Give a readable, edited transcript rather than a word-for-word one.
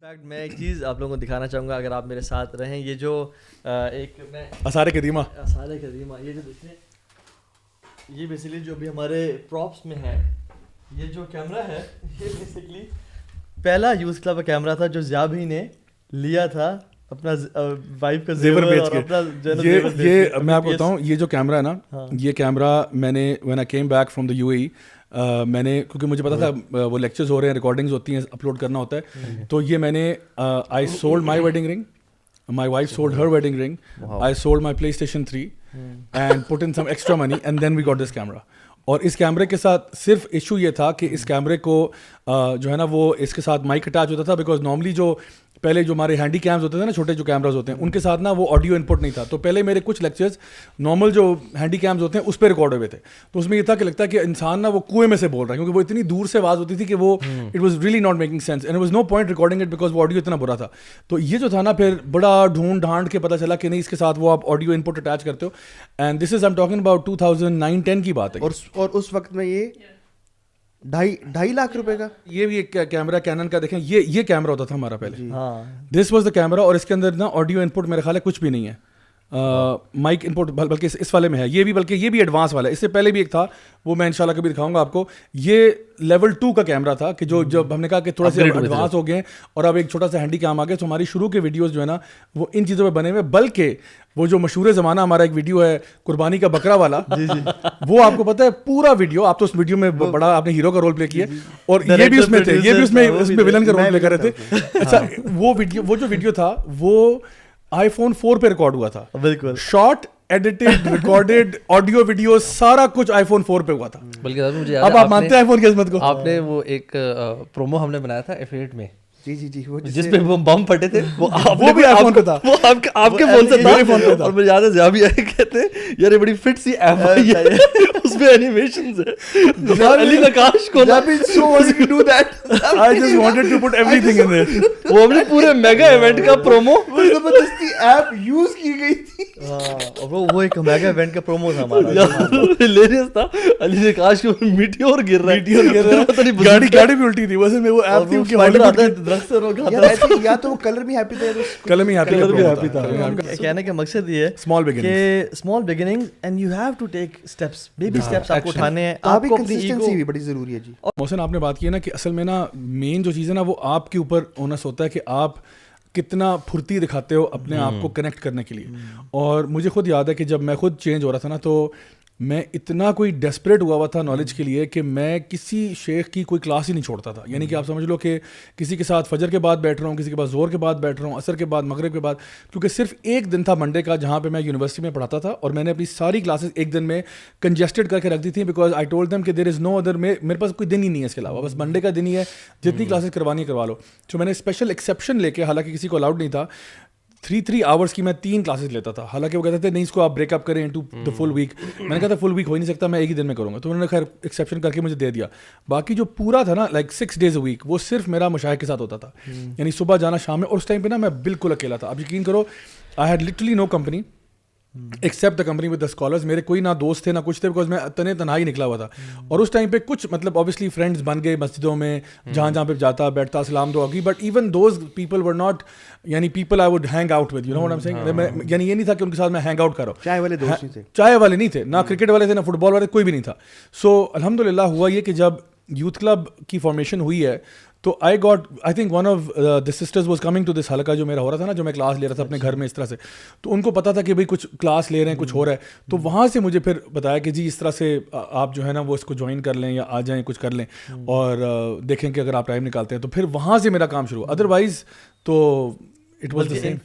In fact میں ایک چیز آپ لوگوں کو دکھانا چاہوں گا اگر آپ میرے ساتھ رہیں. یہ جو ایک میں آثار قدیمہ یہ جو دیکھیں یہ بیسیکلی جو بھی ہمارے پراپس میں ہے, یہ جو کیمرہ ہے یہ بیسیکلی پہلا یوز کلب کا کیمرہ تھا جو ضیاء بھائی نے لیا تھا اپنا وائف کا زیور بیچ کے. یہ میں آپ کو بتاؤں, یہ جو کیمرہ ہے نا, یہ کیمرہ میں نے when I came back from the U A E, میں نے کیونکہ مجھے پتا تھا وہ لیکچرز ہو رہے ہیں, ریکارڈنگز ہوتی ہیں, اپلوڈ کرنا ہوتا ہے, تو یہ میں نے آئی سولڈ مائی ویڈنگ رنگ, my wife sold her wedding ring, wow. I sold my PlayStation 3 and put in some extra money and then we got this camera. اور اس کیمرے کے ساتھ صرف ایشو یہ تھا کہ اس کیمرے کو جو ہے نا وہ اس کے ساتھ مائک اٹیچ ہوتا تھا, بیکاز نارملی جو پہلے جو ہمارے ہینڈی کیمز ہوتے تھے نا, چھوٹے جو کیمراز ہوتے ہیں, ان کے ساتھ نا وہ آڈیو ان پٹ نہیں تھا. تو پہلے میرے کچھ لیکچرز نارمل جو ہینڈی کیمز ہوتے ہیں اس پہ ریکارڈ ہوئے تھے, تو اس میں یہ تھا کہ لگتا ہے کہ انسان نا وہ کنویں میں سے بول رہا ہے, کیونکہ وہ اتنی دور سے آواز ہوتی تھی کہ وہ it was really not making sense and was no point recording it because وہ آڈیو اتنا برا تھا. تو یہ جو تھا نا پھر بڑا ڈھونڈ ڈھانڈ کے پتہ چلا کہ نہیں, اس کے ساتھ وہ آپ آڈیو ان پٹ اٹیچ کرتے ہو, and this is I am talking about 2009-10 کی بات ہے. اور اس وقت میں یہ 2.5 لاکھ روپے کا یہ بھی ایک کیمرہ کینن کا, دیکھیں یہ کیمرہ ہوتا تھا ہمارا پہلے, دس واز دا کیمرہ, اور اس کے اندر نا آڈیو ان پٹ میرے خیال ہے کچھ بھی نہیں ہے, مائک ان پٹ بلکہ اس والے میں ہے, یہ بھی بلکہ یہ بھی ایڈوانس والا ہے. اس سے پہلے بھی ایک تھا, وہ میں انشاءاللہ کبھی دکھاؤں گا آپ کو. یہ لیول 2 کا کیمرہ تھا کہ جو جب ہم نے کہا کہ تھوڑا سا ایڈوانس ہو گئے اور اب ایک چھوٹا سا ہینڈی کام آ گیا, تو ہماری شروع کے ویڈیوز جو ہے نا وہ ان چیزوں پہ بنے ہوئے. بلکہ وہ جو مشہور زمانہ ہمارا ایک ویڈیو ہے قربانی کا بکرا والا, وہ آپ کو پتہ ہے پورا ویڈیو, آپ تو اس ویڈیو میں بڑا آپ نے ہیرو کا رول پلے کیا, اور یہ بھی اس میں تھے, یہ بھی اس میں ولن کا رول پلے کر رہے تھے. اچھا, وہ جو ویڈیو تھا وہ آئی فون 4 پہ ریکارڈ ہوا تھا, بالکل short edited recorded audio video سارا کچھ آئی فون 4 پہ ہوا تھا. بلکہ مجھے اب آپ مانتے ہیں آئی فون کی عظمت کو. آپ نے وہ ایک پرومو ہم نے بنایا تھا F8 میں, جی وہ جس پہ بم پھٹے تھے, وہ بھی آئی فون کا تھا, وہ آپ کے فون سے تھا. اور مجھے یاد ہے ضیاء بھی آئے کہتے ہیں یار یہ بڑی فٹ سی ایپ ہے, اس میں اینیمیشنز ہے. علی نقاش کو وہ اپنے پورے میگا ایونٹ کا پرومو زبردستی ایپ یوز کی گئی تھی, وہ ایک میگا ایونٹ کا پرومو تھا ہمارا, ہلیریس تھا. علی نقاش کو میٹیور گر رہا ہے, گاڑی بھی الٹی تھی, ویسے میں وہ ایپ تھی یا تو کلر بھی ہیپی تھا. کہنے کا مقصد یہ ہے کہ small beginning and you have to take steps, baby steps آپ کو اٹھانے ہیں. آپ کو کنسسٹنسی بھی بڑی ضروری ہے. جی محسن, آپ نے بات کی ہے نا کہ اصل میں نا مین جو چیز ہے نا وہ آپ کے اوپر اونس ہوتا ہے کہ آپ کتنا پھرتی دکھاتے ہو اپنے آپ کو کنیکٹ کرنے کے لیے. اور مجھے خود یاد ہے کہ جب میں خود چینج ہو رہا تھا نا, تو میں اتنا کوئی ڈیسپریٹ ہوا تھا نالج کے لیے کہ میں کسی شیخ کی کوئی کلاس ہی نہیں چھوڑتا تھا. یعنی کہ آپ سمجھ لو کہ کسی کے ساتھ فجر کے بعد بیٹھ رہا ہوں, کسی کے بعد زور کے بعد بیٹھ رہا ہوں, عصر کے بعد, مغرب کے بعد, کیونکہ صرف ایک دن تھا منڈے کا جہاں پہ میں یونیورسٹی میں پڑھاتا تھا, اور میں نے اپنی ساری کلاسز ایک دن میں کنجسٹڈ کر کے رکھ دی تھیں, بیکاز آئی ٹولڈ دیم کہ دیر از نو ادر, میرے پاس کوئی دن ہی نہیں ہے اس کے علاوہ, بس منڈے کا دن ہی ہے, جتنی کلاسز کروانی کروا لو. تو میں نے اسپیشل ایکسیپشن لے کے, حالانکہ کسی کو الاؤڈ نہیں تھا, 3 آورس کی میں 3 کلاسز لیتا تھا. حالانکہ وہ کہتے تھے نہیں اس کو آپ بریک اپ کریں انٹو دا فل ویک. میں نے کہا تھا فل ویک ہو ہی نہیں سکتا, میں ایک ہی دن میں کروں گا. تو انہوں نے خیر ایکسیپشن کر کے مجھے دے دیا. باقی جو پورا تھا نا لائک 6 days a week, وہ صرف میرا مشائخ کے ساتھ ہوتا تھا. یعنی صبح جانا شام میں, اور اس ٹائم پہ نا میں بالکل اکیلا تھا. اب یقین کرو, I had literally no company except the company with the scholars. میرے کوئی نہ دوست تھے نہ کچھ تھے, بیکاز میں تنہائی نکلا ہوا تھا. اور اس ٹائم پہ کچھ مطلب اوبیسلی فرینڈس بن گئے مسجدوں میں, جہاں پہ جاتا بیٹھتا سلام دعا کی, but even those people were not یعنی people I would hang out with, you know what I am saying. یعنی یہ نہیں تھا کہ ان کے ساتھ میں ہینگ آؤٹ کر رہا ہوں. چائے والے نہیں تھے, نہ کرکٹ والے تھے, نہ فٹ بال والے, کوئی بھی نہیں تھا. سو الحمد للہ ہوا یہ کہ جب یوتھ کلب کی فارمیشن ہوئی ہے, تو I think one of the sisters was coming to this حلقہ جو میرا ہو رہا تھا نا, جو میں کلاس لے رہا تھا اپنے گھر میں اس طرح سے. تو ان کو پتا تھا کہ بھائی کچھ کلاس لے رہے ہیں, کچھ ہو رہا ہے. تو وہاں سے مجھے پھر بتایا کہ جی اس طرح سے آپ جو ہے نا وہ اس کو جوائن کر لیں یا آ جائیں, کچھ کر لیں, اور دیکھیں کہ اگر آپ ٹائم نکالتے ہیں. تو پھر وہاں سے میرا کام شروع. ادروائز تو اٹ واز دا سیم.